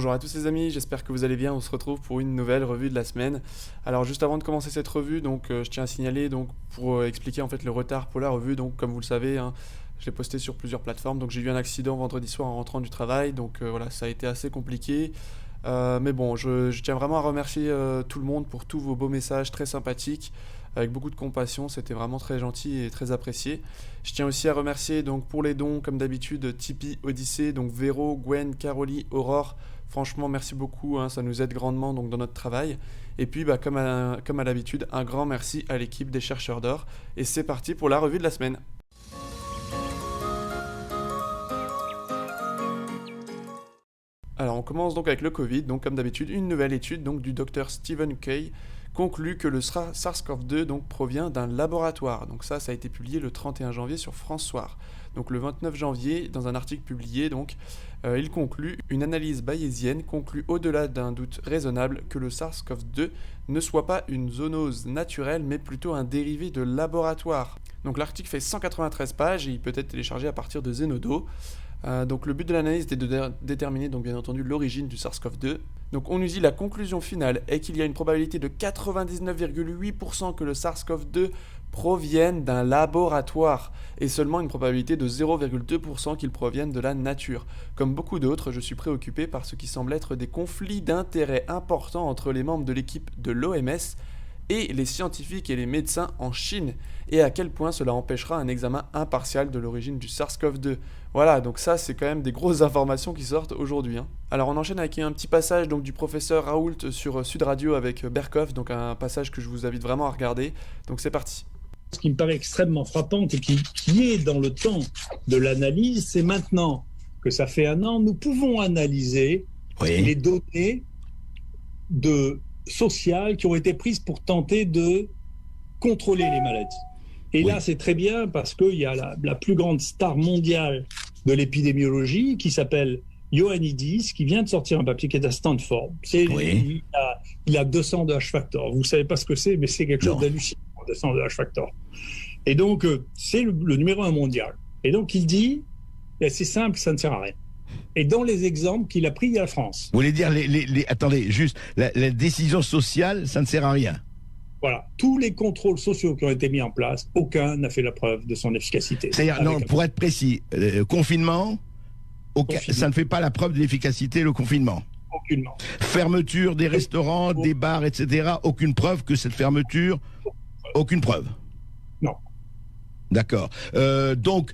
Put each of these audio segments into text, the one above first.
Bonjour à tous les amis, j'espère que vous allez bien. On se retrouve pour une nouvelle revue de la semaine. Alors juste avant de commencer cette revue, je tiens à signaler pour expliquer en fait le retard pour la revue. Donc comme vous le savez, je l'ai posté sur plusieurs plateformes. Donc j'ai eu un accident vendredi soir en rentrant du travail. Voilà, ça a été assez compliqué. Mais bon, je tiens vraiment à remercier tout le monde pour tous vos beaux messages très sympathiques, avec beaucoup de compassion, c'était vraiment très gentil et très apprécié. Je tiens aussi à remercier donc pour les dons, comme d'habitude, Tipeee, Odyssée, donc Véro, Gwen, Carolie, Aurore. Franchement, merci beaucoup, ça nous aide grandement donc, dans notre travail. Et puis, comme à l'habitude, un grand merci à l'équipe des chercheurs d'or. Et c'est parti pour la revue de la semaine. Alors on commence donc avec le Covid, donc comme d'habitude une nouvelle étude donc du docteur Stephen Kay conclut que le SARS-CoV-2 donc provient d'un laboratoire. Donc ça a été publié le 31 janvier sur France Soir. Donc le 29 janvier, dans un article publié, il conclut une analyse bayésienne conclut au-delà d'un doute raisonnable que le SARS-CoV-2 ne soit pas une zoonose naturelle mais plutôt un dérivé de laboratoire. Donc l'article fait 193 pages et il peut être téléchargé à partir de Zenodo. Donc le but de l'analyse est de déterminer donc bien entendu l'origine du SARS-CoV-2. Donc on nous dit la conclusion finale est qu'il y a une probabilité de 99,8% que le SARS-CoV-2 provienne d'un laboratoire et seulement une probabilité de 0,2% qu'il provienne de la nature. Comme beaucoup d'autres, je suis préoccupé par ce qui semble être des conflits d'intérêts importants entre les membres de l'équipe de l'OMS et les scientifiques et les médecins en Chine, et à quel point cela empêchera un examen impartial de l'origine du SARS-CoV-2. Voilà, donc ça c'est quand même des grosses informations qui sortent aujourd'hui. Alors on enchaîne avec un petit passage donc, du professeur Raoult sur Sud Radio avec Berkoff, donc un passage que je vous invite vraiment à regarder. Donc c'est parti. Ce qui me paraît extrêmement frappant et qui est dans le temps de l'analyse, c'est maintenant que ça fait un an, nous pouvons analyser les données sociales qui ont été prises pour tenter de contrôler les maladies. Et là, c'est très bien parce qu'il y a la plus grande star mondiale de l'épidémiologie qui s'appelle Ioannidis, qui vient de sortir un papier qui est à Stanford. Il a 200 de H-factor. Vous ne savez pas ce que c'est, mais c'est quelque chose d'hallucinant, 200 de H-factor. Et donc, c'est le numéro 1 mondial. Et donc, il dit, c'est simple, ça ne sert à rien. Et dans les exemples qu'il a pris, il y a la France. Vous voulez dire, attendez, juste, la décision sociale, ça ne sert à rien. Voilà, tous les contrôles sociaux qui ont été mis en place, aucun n'a fait la preuve de son efficacité. C'est-à-dire, pour être précis, confinement, ça ne fait pas la preuve de l'efficacité, le confinement. Aucunement. Fermeture des restaurants, des bars, etc. Aucune preuve que cette fermeture, aucune preuve. Non. D'accord. Est-ce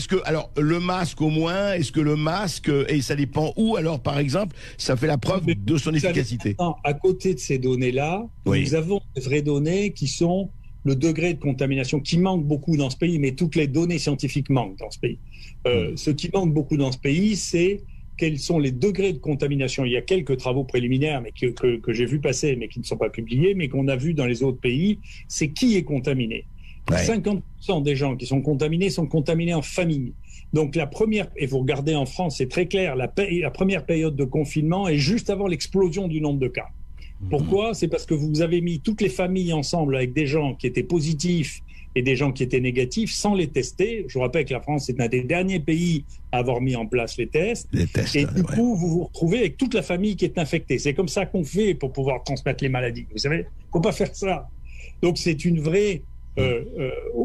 que, alors, le masque au moins, est-ce que le masque, et ça dépend où, alors, par exemple, ça fait la preuve de son efficacité? À côté de ces données-là, nous avons des vraies données qui sont le degré de contamination qui manque beaucoup dans ce pays, mais toutes les données scientifiques manquent dans ce pays. Ce qui manque beaucoup dans ce pays, c'est quels sont les degrés de contamination. Il y a quelques travaux préliminaires mais que j'ai vu passer, mais qui ne sont pas publiés, mais qu'on a vu dans les autres pays, c'est qui est contaminé. 50% des gens qui sont contaminés en famille. Donc la première, et vous regardez en France, c'est très clair, la première période de confinement est juste avant l'explosion du nombre de cas. Pourquoi ? C'est parce que vous avez mis toutes les familles ensemble avec des gens qui étaient positifs et des gens qui étaient négatifs sans les tester. Je vous rappelle que la France est un des derniers pays à avoir mis en place les tests. Et du coup, vous vous retrouvez avec toute la famille qui est infectée. C'est comme ça qu'on fait pour pouvoir transmettre les maladies. Vous savez, il ne faut pas faire ça. Donc c'est une vraie...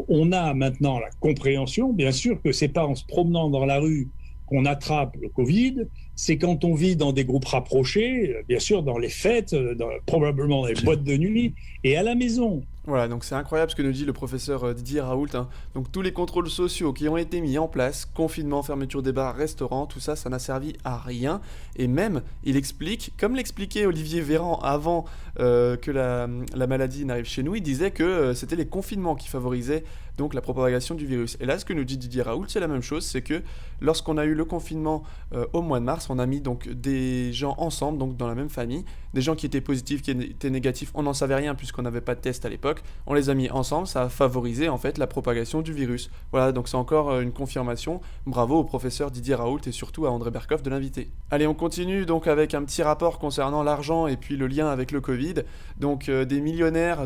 on a maintenant la compréhension, bien sûr, que c'est pas en se promenant dans la rue qu'on attrape le Covid, c'est quand on vit dans des groupes rapprochés, bien sûr dans les fêtes, probablement dans les boîtes de nuit et à la maison. Voilà, donc c'est incroyable ce que nous dit le professeur Didier Raoult. Donc tous les contrôles sociaux qui ont été mis en place, confinement, fermeture des bars, restaurants, tout ça, ça n'a servi à rien. Et même, il explique, comme l'expliquait Olivier Véran avant que la maladie n'arrive chez nous, il disait que c'était les confinements qui favorisaient donc la propagation du virus. Et là, ce que nous dit Didier Raoult, c'est la même chose, c'est que lorsqu'on a eu le confinement au mois de mars, on a mis donc des gens ensemble, donc dans la même famille, des gens qui étaient positifs, qui étaient négatifs, on n'en savait rien puisqu'on n'avait pas de test à l'époque, on les a mis ensemble, ça a favorisé en fait la propagation du virus. Voilà, donc c'est encore une confirmation. Bravo au professeur Didier Raoult et surtout à André Berkoff de l'inviter. Allez, on continue donc avec un petit rapport concernant l'argent et puis le lien avec le Covid. Donc des millionnaires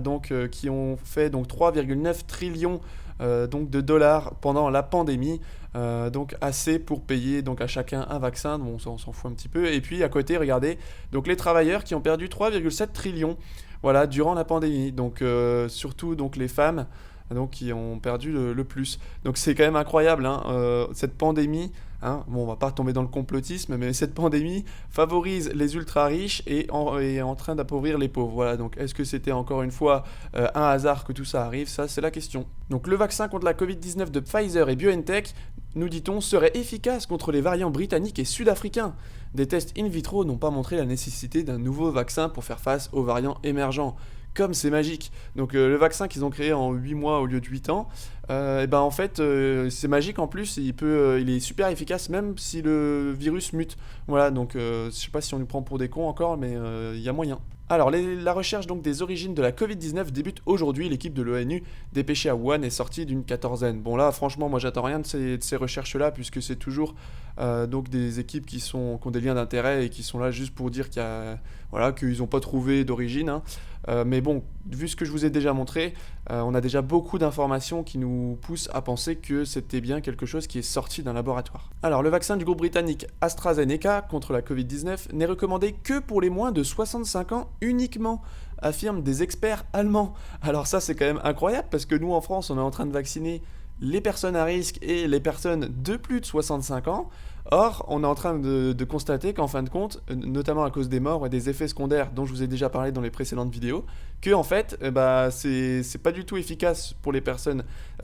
qui ont fait donc 3,9 trillions donc de dollars pendant la pandémie. Donc assez pour payer donc à chacun un vaccin, bon, on s'en fout un petit peu. Et puis à côté, regardez, donc les travailleurs qui ont perdu 3,7 trillions, voilà, durant la pandémie. Donc surtout donc les femmes, donc qui ont perdu le plus. Donc c'est quand même incroyable, hein, cette pandémie. Hein, bon, on va pas tomber dans le complotisme, mais cette pandémie favorise les ultra riches et est en train d'appauvrir les pauvres. Voilà, donc est-ce que c'était encore une fois un hasard que tout ça arrive? Ça, c'est la question. Donc le vaccin contre la Covid-19 de Pfizer et BioNTech, nous dit-on, serait efficace contre les variants britanniques et sud-africains. Des tests in vitro n'ont pas montré la nécessité d'un nouveau vaccin pour faire face aux variants émergents. Comme c'est magique. Donc le vaccin qu'ils ont créé en 8 mois au lieu de 8 ans, et ben en fait c'est magique en plus, il est super efficace même si le virus mute. Voilà, donc je sais pas si on nous prend pour des cons encore, mais il y a moyen. Alors, la recherche donc des origines de la Covid-19 débute aujourd'hui. L'équipe de l'ONU dépêchée à Wuhan est sortie d'une quatorzaine. Bon là, franchement, moi j'attends rien de ces recherches-là, puisque c'est toujours donc des équipes qui ont des liens d'intérêt et qui sont là juste pour dire qu'ils n'ont pas trouvé d'origine. Hein. Mais bon, vu ce que je vous ai déjà montré, on a déjà beaucoup d'informations qui nous poussent à penser que c'était bien quelque chose qui est sorti d'un laboratoire. Alors, le vaccin du groupe britannique AstraZeneca contre la Covid-19 n'est recommandé que pour les moins de 65 ans uniquement, affirment des experts allemands. Alors ça, c'est quand même incroyable, parce que nous, en France, on est en train de vacciner les personnes à risque et les personnes de plus de 65 ans. Or, on est en train de constater qu'en fin de compte, notamment à cause des morts et des effets secondaires dont je vous ai déjà parlé dans les précédentes vidéos, que en fait, c'est pas du tout efficace pour les personnes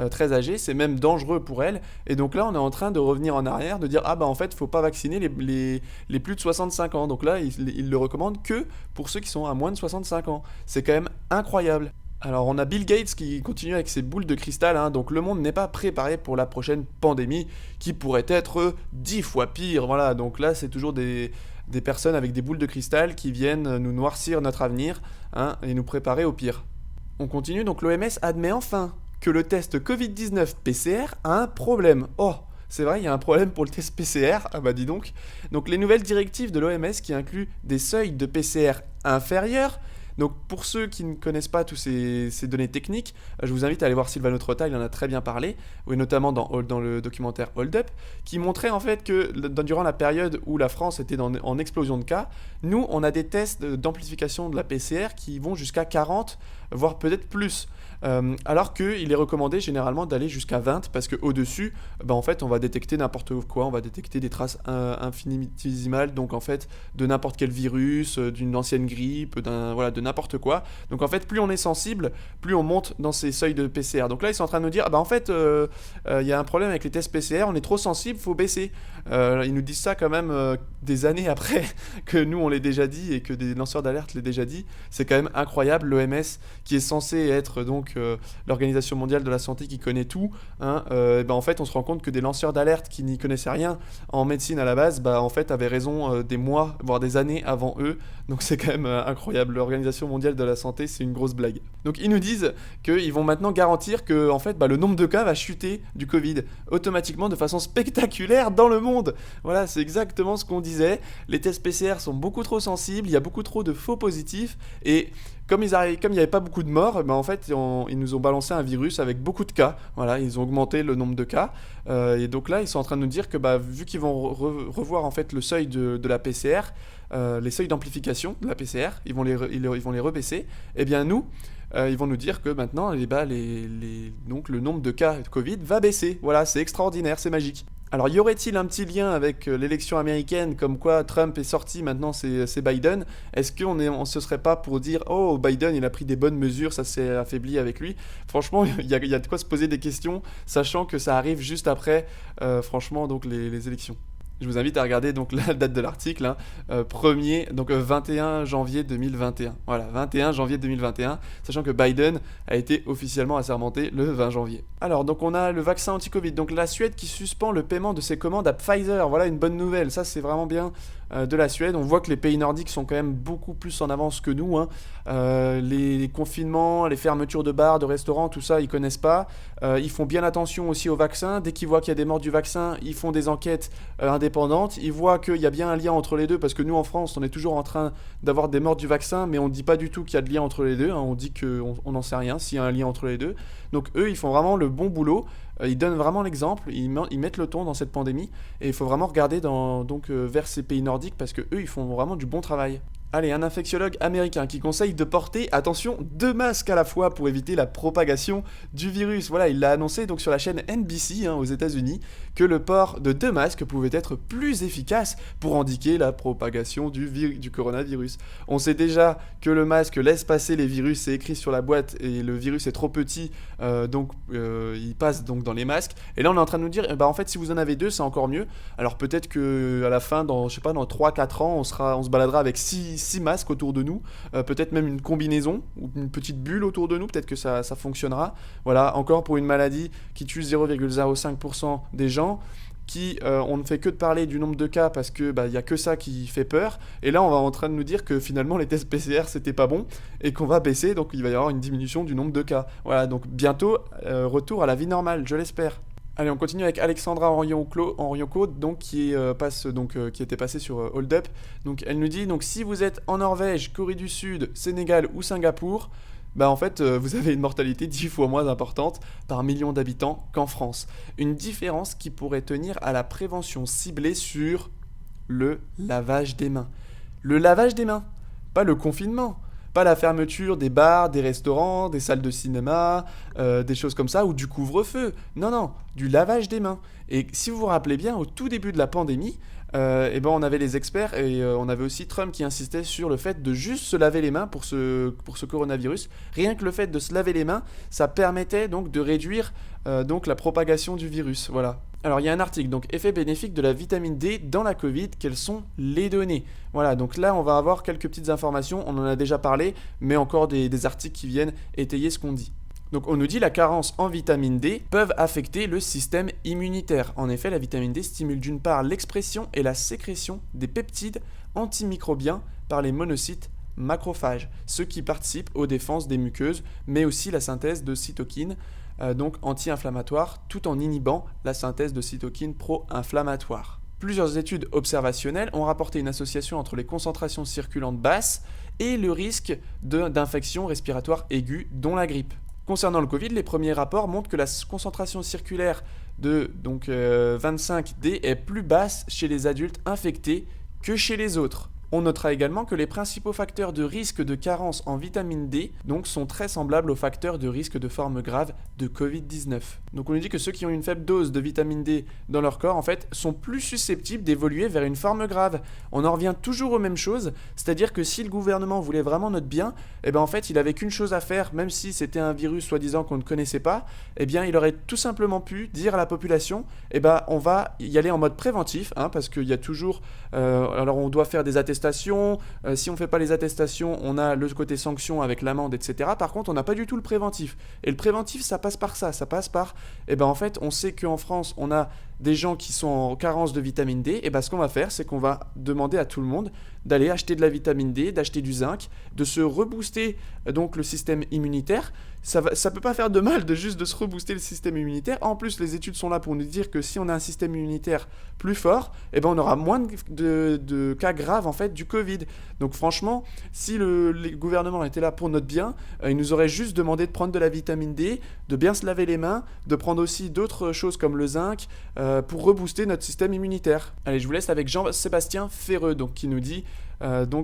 très âgées, c'est même dangereux pour elles. Et donc là, on est en train de revenir en arrière, de dire en fait, faut pas vacciner les plus de 65 ans. Donc là, ils le recommandent que pour ceux qui sont à moins de 65 ans. C'est quand même incroyable. Alors on a Bill Gates qui continue avec ses boules de cristal, hein, donc le monde n'est pas préparé pour la prochaine pandémie qui pourrait être 10 fois pire, voilà, donc là c'est toujours des personnes avec des boules de cristal qui viennent nous noircir notre avenir, hein, et nous préparer au pire. On continue, donc l'OMS admet enfin que le test Covid-19 PCR a un problème. Oh, c'est vrai, il y a un problème pour le test PCR, ah bah dis donc. Donc les nouvelles directives de l'OMS qui incluent des seuils de PCR inférieurs. Donc pour ceux qui ne connaissent pas tous ces données techniques, je vous invite à aller voir Silvano Trotta, il en a très bien parlé, et notamment dans le documentaire Hold Up, qui montrait en fait que durant la période où la France était en explosion de cas, nous on a des tests d'amplification de la PCR qui vont jusqu'à 40, voire peut-être plus. Alors qu'il est recommandé généralement d'aller jusqu'à 20 parce qu'au-dessus, en fait, on va détecter n'importe quoi, on va détecter des traces infinitésimales, donc en fait, de n'importe quel virus, d'une ancienne grippe, de n'importe quoi. Donc en fait, plus on est sensible, plus on monte dans ces seuils de PCR. Donc là, ils sont en train de nous dire, en fait, il y a un problème avec les tests PCR, on est trop sensible, faut baisser. Ils nous disent ça quand même des années après que nous, on l'ait déjà dit et que des lanceurs d'alerte l'aient déjà dit. C'est quand même incroyable, l'OMS, qui est censé être donc l'Organisation mondiale de la santé qui connaît tout, hein, en fait on se rend compte que des lanceurs d'alerte qui n'y connaissaient rien en médecine à la base, en fait avaient raison des mois, voire des années avant eux, donc c'est quand même incroyable. L'Organisation mondiale de la santé, c'est une grosse blague. Donc ils nous disent qu'ils vont maintenant garantir que en fait, le nombre de cas va chuter du Covid automatiquement de façon spectaculaire dans le monde. Voilà, c'est exactement ce qu'on disait. Les tests PCR sont beaucoup trop sensibles, il y a beaucoup trop de faux positifs, et comme il n'y avait pas beaucoup de morts, en fait, ils nous ont balancé un virus avec beaucoup de cas. Voilà, ils ont augmenté le nombre de cas. Et donc là, ils sont en train de nous dire que vu qu'ils vont revoir en fait le seuil de la PCR, les seuils d'amplification de la PCR, ils vont les rebaisser. Eh bien nous, ils vont nous dire que maintenant, donc le nombre de cas de Covid va baisser. Voilà, c'est extraordinaire, c'est magique. Alors, y aurait-il un petit lien avec l'élection américaine, comme quoi Trump est sorti, maintenant c'est Biden? Est-ce qu'on se serait pas pour dire « Oh, Biden, il a pris des bonnes mesures, ça s'est affaibli avec lui ?» Franchement, il y a de quoi se poser des questions, sachant que ça arrive juste après, franchement, donc les élections. Je vous invite à regarder donc la date de l'article, hein, 21 janvier 2021. Voilà, 21 janvier 2021, sachant que Biden a été officiellement assermenté le 20 janvier. Alors, donc on a le vaccin anti-Covid. Donc la Suède qui suspend le paiement de ses commandes à Pfizer. Voilà une bonne nouvelle, ça c'est vraiment bien de la Suède. On voit que les pays nordiques sont quand même beaucoup plus en avance que nous, hein. Les confinements, les fermetures de bars, de restaurants, tout ça, ils connaissent pas. Ils font bien attention aussi au vaccin. Dès qu'ils voient qu'il y a des morts du vaccin, ils font des enquêtes indépendantes indépendante, ils voient qu'il y a bien un lien entre les deux, parce que nous en France, on est toujours en train d'avoir des morts du vaccin, mais on ne dit pas du tout qu'il y a de lien entre les deux, hein, on dit qu'on n'en sait rien s'il y a un lien entre les deux. Donc eux, ils font vraiment le bon boulot, ils donnent vraiment l'exemple, ils mettent le ton dans cette pandémie, et il faut vraiment regarder vers ces pays nordiques, parce que eux, ils font vraiment du bon travail. Allez, un infectiologue américain qui conseille de porter, attention, 2 masques à la fois pour éviter la propagation du virus. Voilà, il l'a annoncé donc sur la chaîne NBC aux États-Unis que le port de 2 masques pouvait être plus efficace pour endiguer la propagation du coronavirus. On sait déjà que le masque laisse passer les virus, c'est écrit sur la boîte, et le virus est trop petit, donc il passe donc dans les masques. Et là, on est en train de nous dire, en fait, si vous en avez 2, c'est encore mieux. Alors peut-être que à la fin, dans 3-4 ans, on se baladera avec 6 masques autour de nous, peut-être même une combinaison ou une petite bulle autour de nous, peut-être que ça fonctionnera. Voilà, encore pour une maladie qui tue 0,05% des gens, on ne fait que de parler du nombre de cas parce que y a que ça qui fait peur, et là on va en train de nous dire que finalement les tests PCR c'était pas bon et qu'on va baisser, donc il va y avoir une diminution du nombre de cas. Voilà, donc bientôt retour à la vie normale, je l'espère. Allez, on continue avec Alexandra Henriot-Côte, donc qui était passée sur Hold Up. Donc elle nous dit, donc si vous êtes en Norvège, Corée du Sud, Sénégal ou Singapour, en fait vous avez une mortalité 10 fois moins importante par million d'habitants qu'en France. Une différence qui pourrait tenir à la prévention ciblée sur le lavage des mains. Le lavage des mains, pas le confinement. Pas la fermeture des bars, des restaurants, des salles de cinéma, des choses comme ça, ou du couvre-feu. Non, du lavage des mains. Et si vous vous rappelez bien, au tout début de la pandémie, on avait les experts et on avait aussi Trump qui insistait sur le fait de juste se laver les mains pour ce coronavirus. Rien que le fait de se laver les mains, ça permettait donc de réduire la propagation du virus. Voilà. Alors il y a un article, donc effet bénéfique de la vitamine D dans la Covid, quelles sont les données? Voilà, donc là on va avoir quelques petites informations, on en a déjà parlé, mais encore des articles qui viennent étayer ce qu'on dit. Donc on nous dit la carence en vitamine D peuvent affecter le système immunitaire. En effet, la vitamine D stimule d'une part l'expression et la sécrétion des peptides antimicrobiens par les monocytes macrophages, ceux qui participent aux défenses des muqueuses, mais aussi la synthèse de cytokines, donc anti-inflammatoires, tout en inhibant la synthèse de cytokines pro-inflammatoires. Plusieurs études observationnelles ont rapporté une association entre les concentrations circulantes basses et le risque d'infection respiratoire aiguë, dont la grippe. Concernant le Covid, les premiers rapports montrent que la concentration circulaire de 25D est plus basse chez les adultes infectés que chez les autres. On notera également que les principaux facteurs de risque de carence en vitamine D sont très semblables aux facteurs de risque de forme grave de Covid-19. Donc on nous dit que ceux qui ont une faible dose de vitamine D dans leur corps, en fait, sont plus susceptibles d'évoluer vers une forme grave. On en revient toujours aux mêmes choses, c'est-à-dire que si le gouvernement voulait vraiment notre bien, en fait, il avait qu'une chose à faire, même si c'était un virus soi-disant qu'on ne connaissait pas, il aurait tout simplement pu dire à la population, on va y aller en mode préventif, parce qu'il y a toujours... alors on doit faire des attestations, si on ne fait pas les attestations, on a le côté sanction avec l'amende, etc. Par contre, on n'a pas du tout le préventif. Et le préventif, ça passe par ça. Ça passe par, en fait, on sait qu'en France, on a des gens qui sont en carence de vitamine D. Et ce qu'on va faire, c'est qu'on va demander à tout le monde d'aller acheter de la vitamine D, d'acheter du zinc, de se rebooster donc le système immunitaire. Ça peut pas faire de mal de juste de se rebooster le système immunitaire. En plus, les études sont là pour nous dire que si on a un système immunitaire plus fort, on aura moins de cas graves en fait du Covid. Donc franchement, si le gouvernement était là pour notre bien, il nous aurait juste demandé de prendre de la vitamine D, de bien se laver les mains, de prendre aussi d'autres choses comme le zinc pour rebooster notre système immunitaire. Allez, je vous laisse avec Jean-Sébastien Ferreux, donc qui nous dit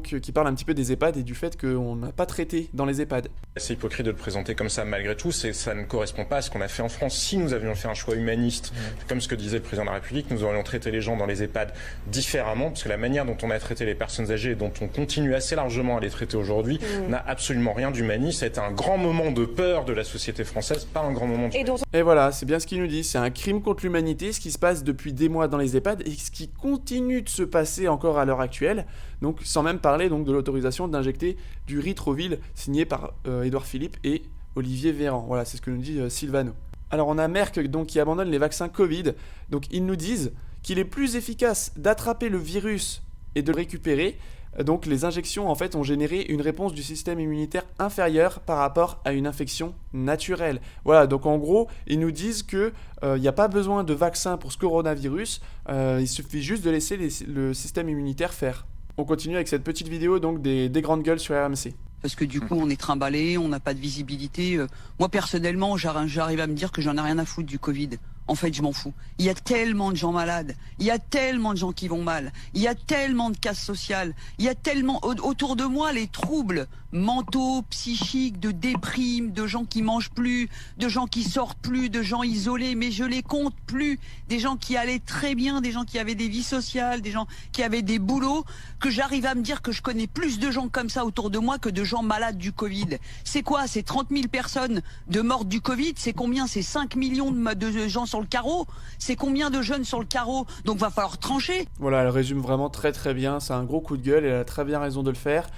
qui parle un petit peu des EHPAD et du fait qu'on n'a pas traité dans les EHPAD. C'est hypocrite de le présenter comme ça malgré tout, ça ne correspond pas à ce qu'on a fait en France. Si nous avions fait un choix humaniste, comme ce que disait le président de la République, nous aurions traité les gens dans les EHPAD différemment, parce que la manière dont on a traité les personnes âgées et dont on continue assez largement à les traiter aujourd'hui n'a absolument rien d'humaniste. Ça a été un grand moment de peur de la société française, pas un grand moment de... Et voilà, c'est bien ce qu'il nous dit, c'est un crime contre l'humanité, ce qui se passe depuis des mois dans les EHPAD et ce qui continue de se passer encore à l'heure actuelle. Donc, sans même parler de l'autorisation d'injecter du Ritrovil signé par Édouard Philippe et Olivier Véran. Voilà, c'est ce que nous dit Sylvano. Alors, on a Merck qui abandonne les vaccins Covid. Donc, ils nous disent qu'il est plus efficace d'attraper le virus et de le récupérer. Donc les injections en fait ont généré une réponse du système immunitaire inférieure par rapport à une infection naturelle. Voilà, donc en gros, ils nous disent que il n'y a pas besoin de vaccin pour ce coronavirus, il suffit juste de laisser le système immunitaire faire. On continue avec cette petite vidéo donc des grandes gueules sur RMC. Parce que du coup, on est trimballé, on n'a pas de visibilité. Moi, personnellement, j'arrive à me dire que j'en ai rien à foutre du Covid. En fait, je m'en fous. Il y a tellement de gens malades, il y a tellement de gens qui vont mal, il y a tellement de casse sociale, il y a tellement autour de moi les troubles mentaux, psychiques, de déprime, de gens qui mangent plus, de gens qui sortent plus, de gens isolés, mais je les compte plus, des gens qui allaient très bien, des gens qui avaient des vies sociales, des gens qui avaient des boulots, que j'arrive à me dire que je connais plus de gens comme ça autour de moi que de gens malades du Covid. C'est quoi? C'est 30 000 personnes de mortes du Covid? C'est combien? C'est 5 millions de gens sur le carreau? C'est combien de jeunes sur le carreau? Donc va falloir trancher. Voilà, elle résume vraiment très très bien, c'est un gros coup de gueule et elle a très bien raison de le faire.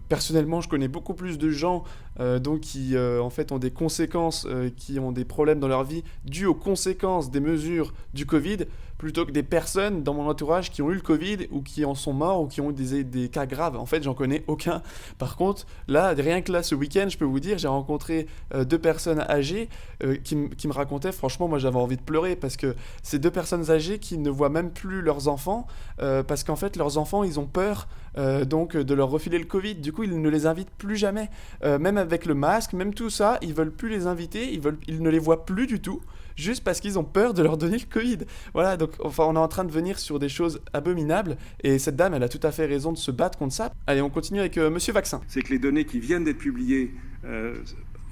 Personnellement, je connais beaucoup plus de gens donc qui en fait ont des conséquences, qui ont des problèmes dans leur vie dus aux conséquences des mesures du Covid, plutôt que des personnes dans mon entourage qui ont eu le Covid ou qui en sont morts ou qui ont eu des cas graves. En fait, j'en connais aucun. Par contre, là, rien que là, ce week-end, je peux vous dire, j'ai rencontré 2 personnes âgées qui me racontaient, franchement, moi j'avais envie de pleurer parce que c'est 2 personnes âgées qui ne voient même plus leurs enfants parce qu'en fait, leurs enfants, ils ont peur donc de leur refiler le Covid. Du coup, ils ne les invitent plus jamais. Même avec le masque, même tout ça, ils veulent plus les inviter, ils ne les voient plus du tout. Juste parce qu'ils ont peur de leur donner le Covid. Voilà, donc enfin, on est en train de venir sur des choses abominables, et cette dame, elle a tout à fait raison de se battre contre ça. Allez, on continue avec Monsieur Vaccin. C'est que les données qui viennent d'être publiées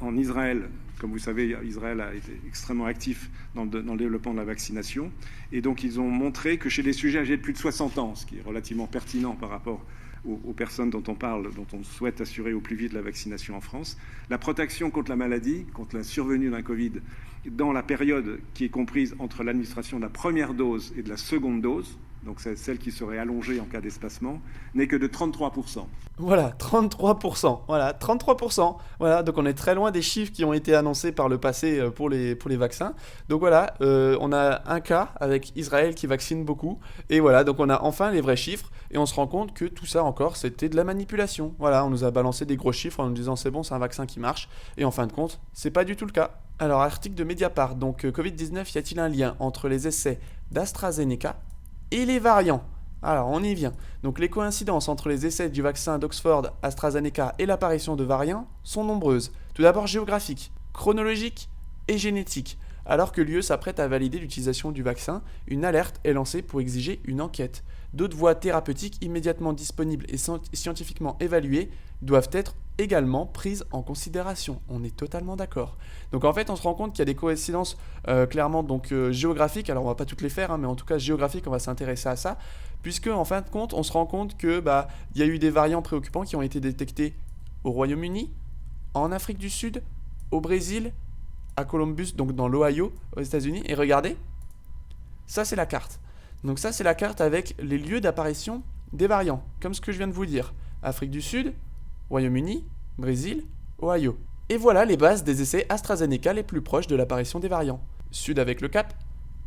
en Israël, comme vous savez, Israël a été extrêmement actif dans le développement de la vaccination, et donc ils ont montré que chez les sujets âgés de plus de 60 ans, ce qui est relativement pertinent par rapport aux personnes dont on parle, dont on souhaite assurer au plus vite la vaccination en France, la protection contre la maladie, contre la survenue d'un Covid, dans la période qui est comprise entre l'administration de la première dose et de la seconde dose, donc c'est celle qui serait allongée en cas d'espacement, n'est que de 33%. Voilà, 33%. Voilà, 33%. Voilà, donc on est très loin des chiffres qui ont été annoncés par le passé pour les vaccins. Donc voilà, on a un cas avec Israël qui vaccine beaucoup. Et voilà, donc on a enfin les vrais chiffres. Et on se rend compte que tout ça encore, c'était de la manipulation. Voilà, on nous a balancé des gros chiffres en nous disant c'est bon, c'est un vaccin qui marche. Et en fin de compte, c'est pas du tout le cas. Alors, article de Mediapart. Donc, Covid-19, y a-t-il un lien entre les essais d'AstraZeneca et les variants? Alors, on y vient. Donc, les coïncidences entre les essais du vaccin d'Oxford, AstraZeneca et l'apparition de variants sont nombreuses. Tout d'abord géographiques, chronologiques et génétiques. Alors que l'UE s'apprête à valider l'utilisation du vaccin, une alerte est lancée pour exiger une enquête. D'autres voies thérapeutiques immédiatement disponibles et scientifiquement évaluées doivent être également prises en considération. On est totalement d'accord. Donc en fait, on se rend compte qu'il y a des coïncidences clairement donc géographiques. Alors on va pas toutes les faire, mais en tout cas géographiques, on va s'intéresser à ça, puisque en fin de compte, on se rend compte que il y a eu des variants préoccupants qui ont été détectés au Royaume-Uni, en Afrique du Sud, au Brésil, à Columbus, donc dans l'Ohio, aux États-Unis. Et regardez, ça c'est la carte. Donc ça c'est la carte avec les lieux d'apparition des variants, comme ce que je viens de vous dire. Afrique du Sud, Royaume-Uni, Brésil, Ohio. Et voilà les bases des essais AstraZeneca les plus proches de l'apparition des variants. Sud avec le Cap,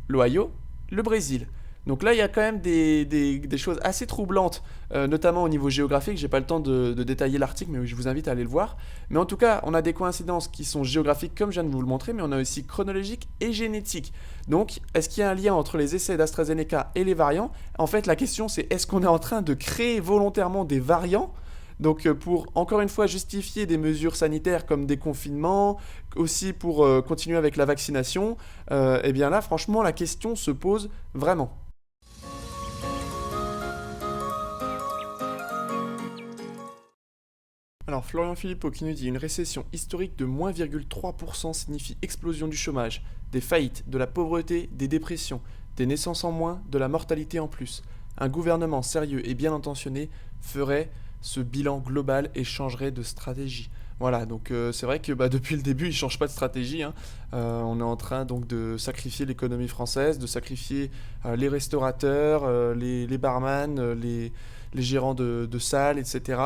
l'Ohio, le Brésil. Donc là, il y a quand même des choses assez troublantes, notamment au niveau géographique. J'ai pas le temps de détailler l'article, mais je vous invite à aller le voir. Mais en tout cas, on a des coïncidences qui sont géographiques, comme je viens de vous le montrer, mais on a aussi chronologiques et génétiques. Donc, est-ce qu'il y a un lien entre les essais d'AstraZeneca et les variants? En fait, la question, c'est est-ce qu'on est en train de créer volontairement des variants? Donc pour, encore une fois, justifier des mesures sanitaires comme des confinements, aussi pour continuer avec la vaccination, et bien là, franchement, la question se pose vraiment. Alors Florian Philippot qui nous dit une récession historique de moins 0,3% signifie explosion du chômage, des faillites, de la pauvreté, des dépressions, des naissances en moins, de la mortalité en plus. Un gouvernement sérieux et bien intentionné ferait ce bilan global et changerait de stratégie. Voilà, donc c'est vrai que depuis le début, ils ne changent pas de stratégie. On est en train donc de sacrifier l'économie française, de sacrifier les restaurateurs, les barman, les gérants de salles, etc.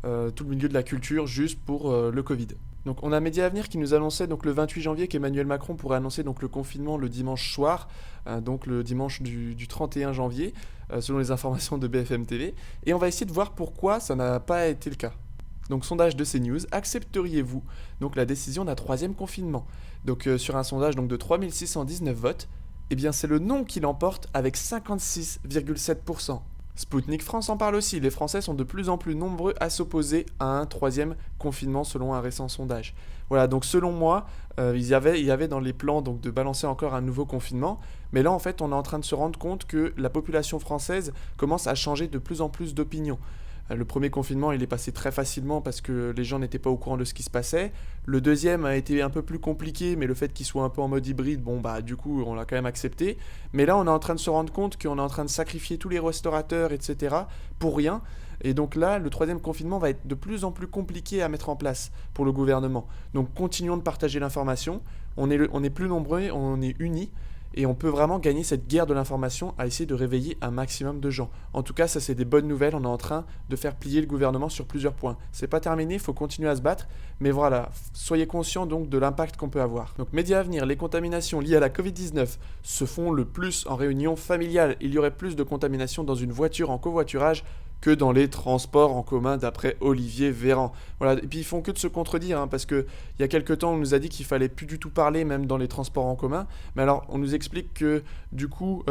Tout le milieu de la culture juste pour le Covid. Donc on a Médiavenir qui nous annonçait donc le 28 janvier qu'Emmanuel Macron pourrait annoncer donc le confinement le dimanche soir, donc le dimanche du 31 janvier, selon les informations de BFM TV. Et on va essayer de voir pourquoi ça n'a pas été le cas. Donc sondage de CNews, accepteriez-vous donc la décision d'un 3e confinement? Donc sur un sondage donc, de 3619 votes, eh bien c'est le non qui l'emporte avec 56,7%. Spoutnik France en parle aussi, les Français sont de plus en plus nombreux à s'opposer à un 3e confinement selon un récent sondage. Voilà, donc selon moi, il y avait dans les plans donc, de balancer encore un nouveau confinement, mais là en fait on est en train de se rendre compte que la population française commence à changer de plus en plus d'opinion. Le premier confinement, il est passé très facilement parce que les gens n'étaient pas au courant de ce qui se passait. Le deuxième a été un peu plus compliqué, mais le fait qu'il soit un peu en mode hybride, du coup, on l'a quand même accepté. Mais là, on est en train de se rendre compte qu'on est en train de sacrifier tous les restaurateurs, etc. pour rien. Et donc là, le 3e confinement va être de plus en plus compliqué à mettre en place pour le gouvernement. Donc continuons de partager l'information. On est plus nombreux, on est unis. Et on peut vraiment gagner cette guerre de l'information à essayer de réveiller un maximum de gens. En tout cas, ça c'est des bonnes nouvelles, on est en train de faire plier le gouvernement sur plusieurs points. C'est pas terminé, il faut continuer à se battre, mais voilà, soyez conscients donc de l'impact qu'on peut avoir. Donc Médiavenir, les contaminations liées à la Covid-19 se font le plus en réunion familiale. Il y aurait plus de contamination dans une voiture en covoiturage que dans les transports en commun d'après Olivier Véran. Voilà. Et puis ils font que de se contredire, parce qu'il y a quelques temps on nous a dit qu'il fallait plus du tout parler même dans les transports en commun, mais alors on nous explique que du coup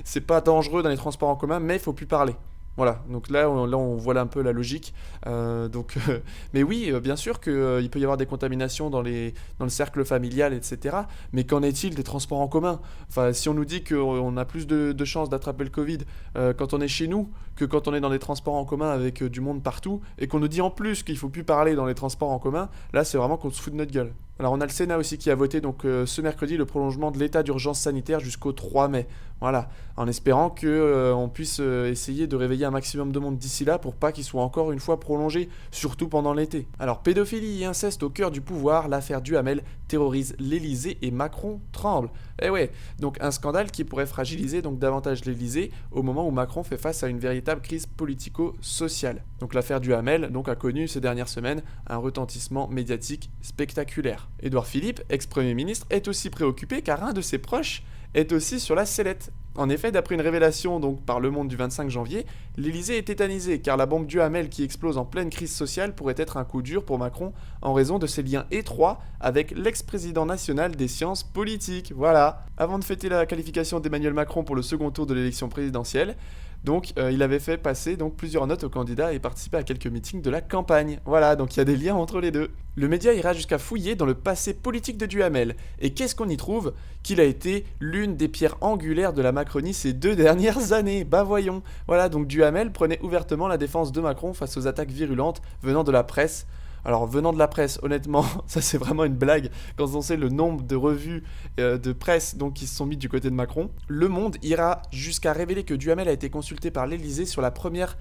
c'est pas dangereux dans les transports en commun, mais il faut plus parler. Voilà, donc là on voit un peu la logique. Mais oui, bien sûr qu'il peut y avoir des contaminations dans le cercle familial, etc. Mais qu'en est-il des transports en commun? Enfin, si on nous dit qu'on a plus de chances d'attraper le Covid quand on est chez nous que quand on est dans les transports en commun avec du monde partout, et qu'on nous dit en plus qu'il ne faut plus parler dans les transports en commun, là c'est vraiment qu'on se fout de notre gueule. Alors on a le Sénat aussi qui a voté donc ce mercredi le prolongement de l'état d'urgence sanitaire jusqu'au 3 mai. Voilà, en espérant qu'on puisse essayer de réveiller un maximum de monde d'ici là pour pas qu'il soit encore une fois prolongé, surtout pendant l'été. Alors pédophilie et inceste au cœur du pouvoir, l'affaire Duhamel terrorise l'Elysée et Macron tremble. Eh ouais, donc un scandale qui pourrait fragiliser donc davantage l'Elysée au moment où Macron fait face à une véritable crise politico-sociale. Donc l'affaire Duhamel donc a connu ces dernières semaines un retentissement médiatique spectaculaire. Édouard Philippe, ex-premier ministre, est aussi préoccupé car un de ses proches est aussi sur la sellette. En effet, d'après une révélation donc par Le Monde du 25 janvier, l'Elysée est tétanisée car la bombe Duhamel qui explose en pleine crise sociale pourrait être un coup dur pour Macron en raison de ses liens étroits avec l'ex-président national des sciences politiques. Voilà. Avant de fêter la qualification d'Emmanuel Macron pour le second tour de l'élection présidentielle, donc il avait fait passer donc plusieurs notes aux candidats et participé à quelques meetings de la campagne. Voilà, donc il y a des liens entre les deux. Le média ira jusqu'à fouiller dans le passé politique de Duhamel. Et qu'est-ce qu'on y trouve? Qu'il a été l'une des pierres angulaires de la Macronie ces 2 dernières années. Bah voyons. Voilà, donc Duhamel prenait ouvertement la défense de Macron face aux attaques virulentes venant de la presse. Alors venant de la presse, honnêtement, ça c'est vraiment une blague quand on sait le nombre de revues de presse donc, qui se sont mis du côté de Macron. Le Monde ira jusqu'à révéler que Duhamel a été consulté par l'Elysée sur la première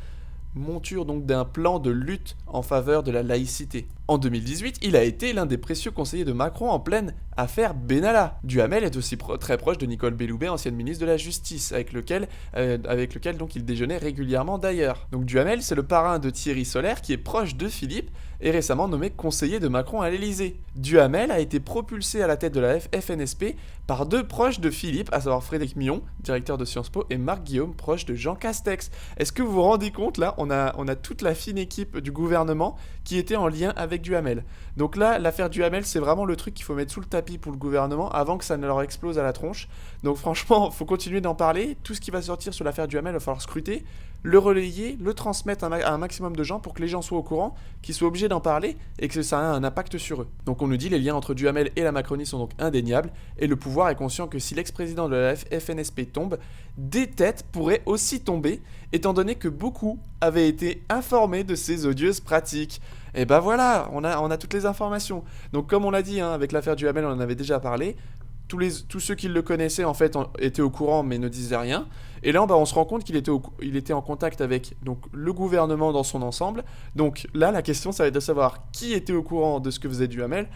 monture donc d'un plan de lutte en faveur de la laïcité. En 2018, il a été l'un des précieux conseillers de Macron en pleine affaire Benalla. Duhamel est aussi très proche de Nicole Belloubet, ancienne ministre de la Justice, avec lequel donc il déjeunait régulièrement d'ailleurs. Donc Duhamel, c'est le parrain de Thierry Solère qui est proche de Philippe et récemment nommé conseiller de Macron à l'Elysée. Duhamel a été propulsé à la tête de la FNSP par 2 proches de Philippe, à savoir Frédéric Millon, directeur de Sciences Po, et Marc Guillaume, proche de Jean Castex. Est-ce que vous vous rendez compte là, on a toute la fine équipe du gouvernement qui était en lien avec Duhamel. Donc là, l'affaire Duhamel, c'est vraiment le truc qu'il faut mettre sous le tapis pour le gouvernement avant que ça ne leur explose à la tronche. Donc franchement, il faut continuer d'en parler. Tout ce qui va sortir sur l'affaire Duhamel, il va falloir scruter, le relayer, le transmettre à un maximum de gens pour que les gens soient au courant, qu'ils soient obligés d'en parler et que ça a un impact sur eux. Donc on nous dit les liens entre Duhamel et la Macronie sont donc indéniables et le pouvoir est conscient que si l'ex-président de la FNSP tombe, des têtes pourraient aussi tomber, étant donné que beaucoup avaient été informés de ces odieuses pratiques. Et ben voilà, on a toutes les informations. Donc comme on l'a dit, avec l'affaire Duhamel, on en avait déjà parlé. Tous ceux qui le connaissaient en fait étaient au courant mais ne disaient rien. Et là on se rend compte qu'il était en contact avec donc, le gouvernement dans son ensemble. Donc là la question ça va être de savoir qui était au courant de ce que faisait Duhamel.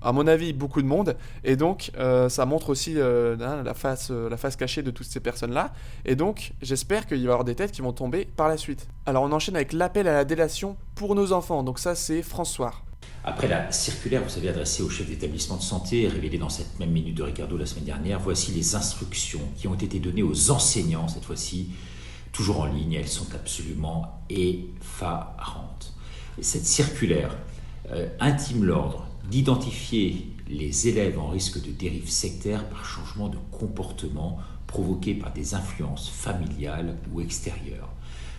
À mon avis, beaucoup de monde, et donc ça montre aussi la face cachée de toutes ces personnes-là, et donc j'espère qu'il va y avoir des têtes qui vont tomber par la suite. Alors on enchaîne avec l'appel à la délation pour nos enfants, donc ça c'est François. Après la circulaire, vous savez, adressée aux chefs d'établissement de santé, révélée dans cette même minute de Ricardo la semaine dernière, voici les instructions qui ont été données aux enseignants, cette fois-ci, toujours en ligne. Elles sont absolument effarantes. Et cette circulaire intime l'ordre d'identifier les élèves en risque de dérive sectaire par changement de comportement provoqué par des influences familiales ou extérieures.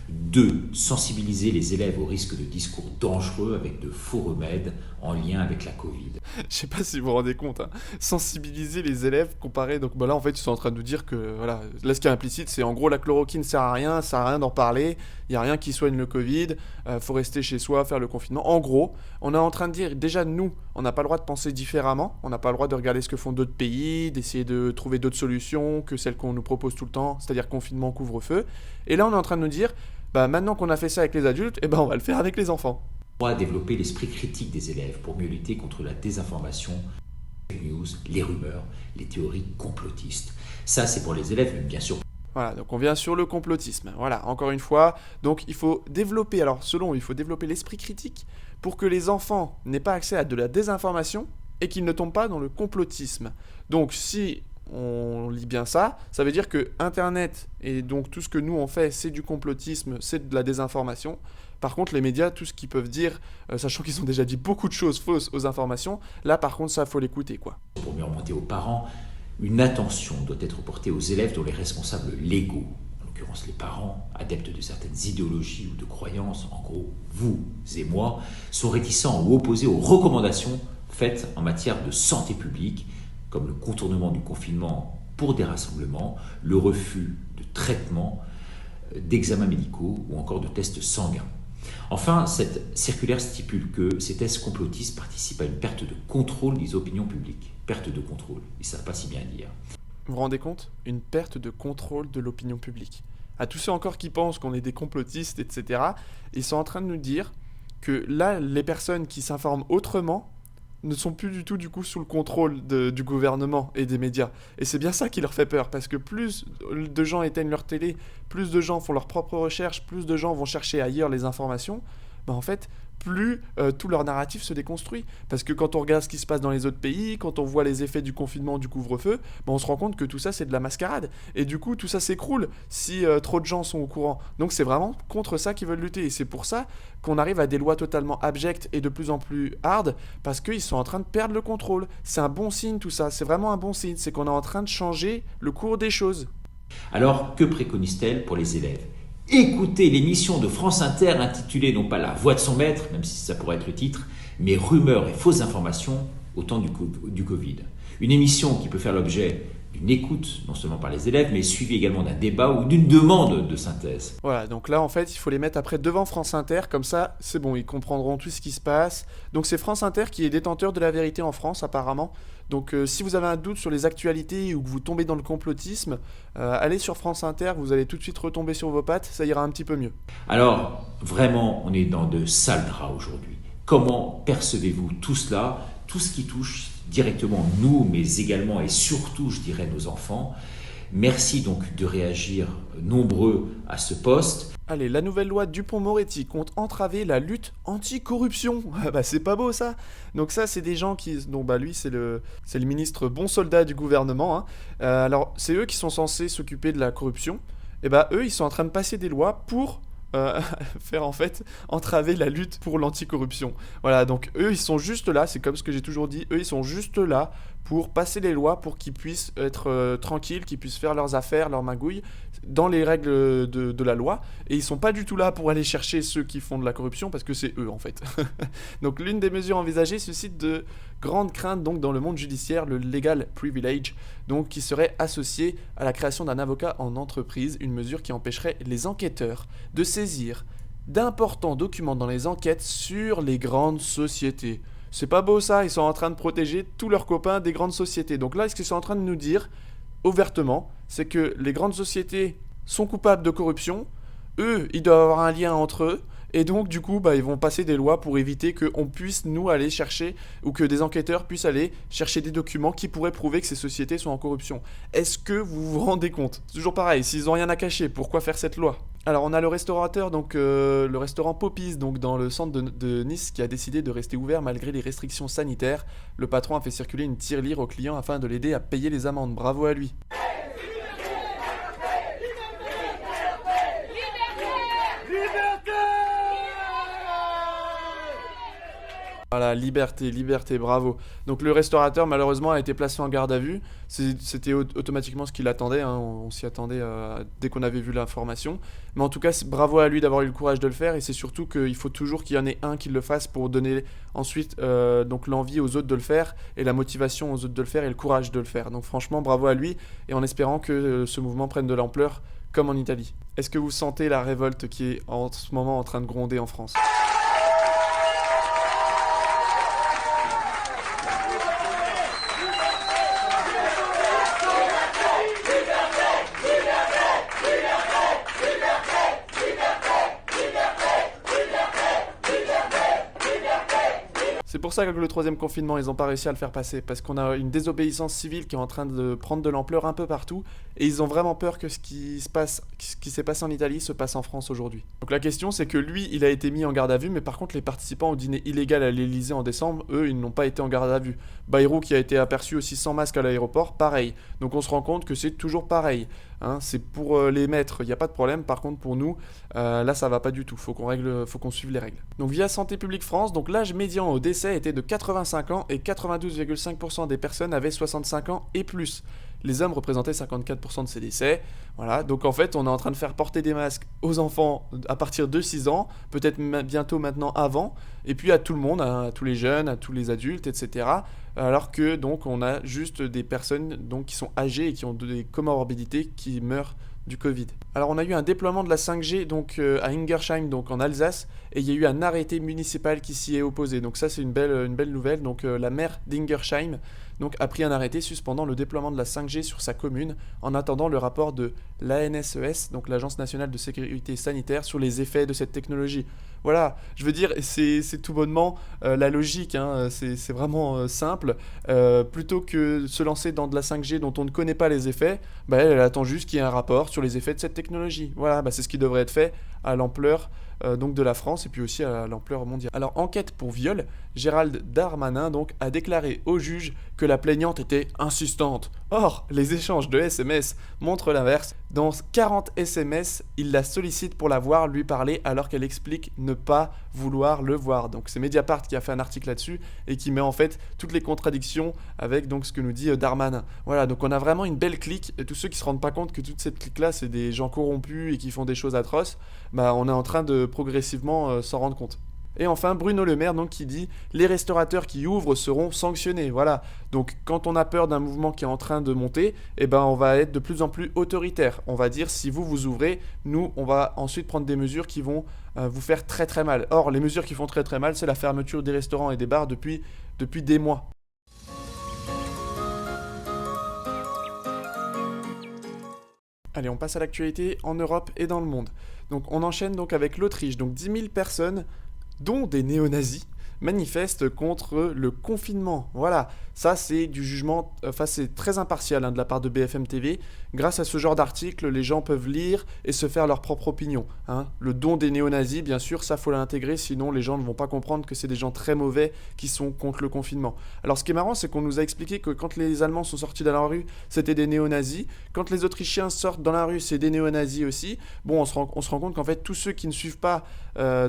2. Sensibiliser les élèves au risque de discours dangereux avec de faux remèdes en lien avec la Covid. Je sais pas si vous vous rendez compte, hein. Sensibiliser les élèves comparé. Donc là, en fait, ils sont en train de nous dire que, voilà, là, ce qui est implicite, c'est en gros la chloroquine sert à rien d'en parler, il n'y a rien qui soigne le Covid, faut rester chez soi, faire le confinement. En gros, on est en train de dire, déjà, nous, on n'a pas le droit de penser différemment, on n'a pas le droit de regarder ce que font d'autres pays, d'essayer de trouver d'autres solutions que celles qu'on nous propose tout le temps, c'est-à-dire confinement, couvre-feu. Et là, on est en train de nous dire, maintenant qu'on a fait ça avec les adultes, on va le faire avec les enfants. À développer l'esprit critique des élèves pour mieux lutter contre la désinformation, les news, les rumeurs, les théories complotistes. Ça, c'est pour les élèves, mais bien sûr. Voilà, donc on vient sur le complotisme. Voilà, encore une fois, donc il faut développer l'esprit critique pour que les enfants n'aient pas accès à de la désinformation et qu'ils ne tombent pas dans le complotisme. Donc si on lit bien ça, ça veut dire que Internet et donc tout ce que nous on fait, c'est du complotisme, c'est de la désinformation. Par contre, les médias, tout ce qu'ils peuvent dire, sachant qu'ils ont déjà dit beaucoup de choses fausses aux informations, là par contre, ça faut l'écouter, quoi. Pour mieux remonter aux parents, une attention doit être portée aux élèves dont les responsables légaux, en l'occurrence les parents, adeptes de certaines idéologies ou de croyances, en gros vous et moi, sont réticents ou opposés aux recommandations faites en matière de santé publique, comme le contournement du confinement pour des rassemblements, le refus de traitement, d'examens médicaux ou encore de tests sanguins. Enfin, cette circulaire stipule que ces tests complotistes participent à une perte de contrôle des opinions publiques. Perte de contrôle, ils ne savent pas si bien dire. Vous vous rendez compte ? Une perte de contrôle de l'opinion publique. À tous ceux encore qui pensent qu'on est des complotistes, etc., ils sont en train de nous dire que là, les personnes qui s'informent autrement ne sont plus du tout sous le contrôle du gouvernement et des médias. Et c'est bien ça qui leur fait peur, parce que plus de gens éteignent leur télé, plus de gens font leurs propres recherches, plus de gens vont chercher ailleurs les informations, en fait, plus tout leur narratif se déconstruit. Parce que quand on regarde ce qui se passe dans les autres pays, quand on voit les effets du confinement, du couvre-feu, on se rend compte que tout ça, c'est de la mascarade. Et du coup, tout ça s'écroule si trop de gens sont au courant. Donc c'est vraiment contre ça qu'ils veulent lutter. Et c'est pour ça qu'on arrive à des lois totalement abjectes et de plus en plus hard, parce qu'ils sont en train de perdre le contrôle. C'est un bon signe tout ça, c'est vraiment un bon signe. C'est qu'on est en train de changer le cours des choses. Alors, que préconise-t-elle pour les élèves ? Écoutez l'émission de France Inter intitulée non pas La voix de son maître, même si ça pourrait être le titre, mais Rumeurs et fausses informations au temps du Covid. Une émission qui peut faire l'objet d'une écoute, non seulement par les élèves, mais suivie également d'un débat ou d'une demande de synthèse. Voilà, donc là en fait il faut les mettre après devant France Inter, comme ça c'est bon, ils comprendront tout ce qui se passe. Donc c'est France Inter qui est détenteur de la vérité en France apparemment. Donc si vous avez un doute sur les actualités ou que vous tombez dans le complotisme, allez sur France Inter, vous allez tout de suite retomber sur vos pattes, ça ira un petit peu mieux. Alors vraiment on est dans de sales draps aujourd'hui. Comment percevez-vous tout cela, tout ce qui touche directement nous, mais également et surtout, je dirais, nos enfants? Merci donc de réagir nombreux à ce poste. Allez, la nouvelle loi Dupond-Moretti compte entraver la lutte anti-corruption. C'est pas beau ça. Donc ça, c'est des gens qui... Donc lui, c'est le ministre bon soldat du gouvernement. Alors, c'est eux qui sont censés s'occuper de la corruption. Et eux, ils sont en train de passer des lois pour... faire en fait entraver la lutte pour l'anticorruption. Voilà, donc eux ils sont juste là, c'est comme ce que j'ai toujours dit, eux ils sont juste là pour passer les lois pour qu'ils puissent être tranquilles, qu'ils puissent faire leurs affaires, leurs magouilles dans les règles de la loi, et ils sont pas du tout là pour aller chercher ceux qui font de la corruption parce que c'est eux en fait. Donc l'une des mesures envisagées suscite de grandes craintes donc dans le monde judiciaire, le legal privilege, donc qui serait associé à la création d'un avocat en entreprise, une mesure qui empêcherait les enquêteurs de saisir d'importants documents dans les enquêtes sur les grandes sociétés. C'est pas beau ça, ils sont en train de protéger tous leurs copains des grandes sociétés. Donc là, ce qu'ils sont en train de nous dire, ouvertement, c'est que les grandes sociétés sont coupables de corruption, eux, ils doivent avoir un lien entre eux, et donc du coup, ils vont passer des lois pour éviter qu'on puisse nous aller chercher, ou que des enquêteurs puissent aller chercher des documents qui pourraient prouver que ces sociétés sont en corruption. Est-ce que vous vous rendez compte ? C'est toujours pareil, s'ils n'ont rien à cacher, pourquoi faire cette loi ? Alors on a le restaurateur, donc le restaurant Poppies, donc dans le centre de Nice, qui a décidé de rester ouvert malgré les restrictions sanitaires. Le patron a fait circuler une tirelire aux clients afin de l'aider à payer les amendes. Bravo à lui. Voilà, liberté, liberté, bravo. Donc le restaurateur malheureusement a été placé en garde à vue. C'était automatiquement ce qu'il attendait, hein. On s'y attendait dès qu'on avait vu l'information. Mais en tout cas, bravo à lui d'avoir eu le courage de le faire. Et c'est surtout qu'il faut toujours qu'il y en ait un qui le fasse pour donner ensuite donc l'envie aux autres de le faire et la motivation aux autres de le faire et le courage de le faire. Donc franchement, bravo à lui et en espérant que ce mouvement prenne de l'ampleur comme en Italie. Est-ce que vous sentez la révolte qui est en ce moment en train de gronder en France ? C'est pour ça qu'avec le troisième confinement, ils n'ont pas réussi à le faire passer, parce qu'on a une désobéissance civile qui est en train de prendre de l'ampleur un peu partout, et ils ont vraiment peur que ce qui s'est passé en Italie se passe en France aujourd'hui. Donc la question, c'est que lui, il a été mis en garde à vue, mais par contre, les participants au dîner illégal à l'Elysée en décembre, eux, ils n'ont pas été en garde à vue. Bayrou, qui a été aperçu aussi sans masque à l'aéroport, pareil. Donc on se rend compte que c'est toujours pareil. Hein, c'est pour les maîtres, il n'y a pas de problème. Par contre, pour nous, là, ça va pas du tout. Faut qu'on suive les règles. Donc via Santé publique France, donc l'âge médian au décès était de 85 ans et 92,5% des personnes avaient 65 ans et plus. Les hommes représentaient 54% de ces décès. Voilà, donc en fait, on est en train de faire porter des masques aux enfants à partir de 6 ans, peut-être bientôt maintenant avant, et puis à tout le monde, à tous les jeunes, à tous les adultes, etc. Alors que donc on a juste des personnes donc, qui sont âgées et qui ont des comorbidités qui meurent du Covid. Alors on a eu un déploiement de la 5G donc à Ingersheim donc en Alsace et il y a eu un arrêté municipal qui s'y est opposé. Donc ça c'est une belle nouvelle. Donc la maire d'Ingersheim donc a pris un arrêté suspendant le déploiement de la 5G sur sa commune en attendant le rapport de l'ANSES donc l'Agence nationale de sécurité sanitaire sur les effets de cette technologie. Voilà, je veux dire, c'est tout bonnement la logique, hein, c'est vraiment simple. Plutôt que de se lancer dans de la 5G dont on ne connaît pas les effets, bah, elle attend juste qu'il y ait un rapport sur les effets de cette technologie. Voilà, bah, c'est ce qui devrait être fait à l'ampleur donc de la France et puis aussi à l'ampleur mondiale. Alors, enquête pour viol, Gérald Darmanin donc, a déclaré au juge que la plaignante était insistante. Or, les échanges de SMS montrent l'inverse. Dans 40 SMS, il la sollicite pour la voir, lui parler, alors qu'elle explique ne pas vouloir le voir. Donc c'est Mediapart qui a fait un article là-dessus et qui met en fait toutes les contradictions avec donc ce que nous dit Darmanin. Voilà, donc on a vraiment une belle clique. Et tous ceux qui se rendent pas compte que toute cette clique-là, c'est des gens corrompus et qui font des choses atroces, bah on est en train de progressivement s'en rendre compte. Et enfin, Bruno Le Maire donc, qui dit « Les restaurateurs qui ouvrent seront sanctionnés ». Voilà, donc quand on a peur d'un mouvement qui est en train de monter, eh ben, on va être de plus en plus autoritaire. On va dire « Si vous ouvrez, nous, on va ensuite prendre des mesures qui vont vous faire très très mal ». Or, les mesures qui font très très mal, c'est la fermeture des restaurants et des bars depuis des mois. Allez, on passe à l'actualité en Europe et dans le monde. Donc on enchaîne donc avec l'Autriche. Donc 10 000 personnes dont des néo-nazis, manifestent contre le confinement. Voilà, ça c'est du jugement, c'est très impartial de la part de BFM TV. Grâce à ce genre d'article, les gens peuvent lire et se faire leur propre opinion. Le don des néo-nazis, bien sûr, ça faut l'intégrer, sinon les gens ne vont pas comprendre que c'est des gens très mauvais qui sont contre le confinement. Alors ce qui est marrant, c'est qu'on nous a expliqué que quand les Allemands sont sortis dans la rue, c'était des néo-nazis. Quand les Autrichiens sortent dans la rue, c'est des néo-nazis aussi. Bon, on se rend compte qu'en fait, tous ceux qui ne suivent pas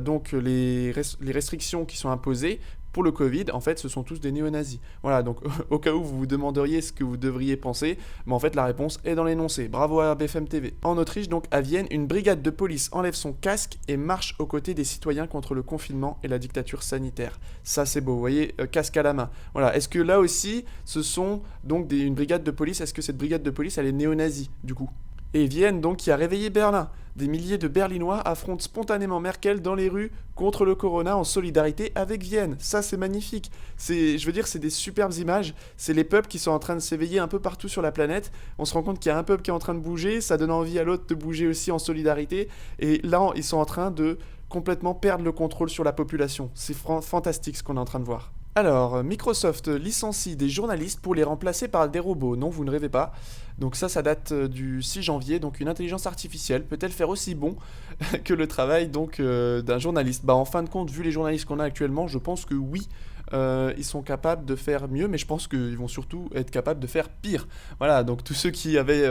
donc les restrictions qui sont imposées pour le Covid, en fait, ce sont tous des néo-nazis. Voilà, donc au cas où vous vous demanderiez ce que vous devriez penser, mais en fait, la réponse est dans l'énoncé. Bravo à BFM TV. En Autriche, donc, à Vienne, une brigade de police enlève son casque et marche aux côtés des citoyens contre le confinement et la dictature sanitaire. Ça, c'est beau, vous voyez, casque à la main. Voilà, est-ce que là aussi, ce sont donc une brigade de police, est-ce que cette brigade de police, elle est néo-nazie, du coup ? Et Vienne, donc, qui a réveillé Berlin. Des milliers de Berlinois affrontent spontanément Merkel dans les rues contre le corona en solidarité avec Vienne. Ça, c'est magnifique. Je veux dire, c'est des superbes images. C'est les peuples qui sont en train de s'éveiller un peu partout sur la planète. On se rend compte qu'il y a un peuple qui est en train de bouger. Ça donne envie à l'autre de bouger aussi en solidarité. Et là, ils sont en train de complètement perdre le contrôle sur la population. C'est fantastique ce qu'on est en train de voir. Alors, Microsoft licencie des journalistes pour les remplacer par des robots. Non, vous ne rêvez pas. Donc ça date du 6 janvier. Donc une intelligence artificielle peut-elle faire aussi bon que le travail donc d'un journaliste? Bah en fin de compte, vu les journalistes qu'on a actuellement, je pense que oui. Ils sont capables de faire mieux, mais je pense qu'ils vont surtout être capables de faire pire. Voilà, donc tous ceux qui avaient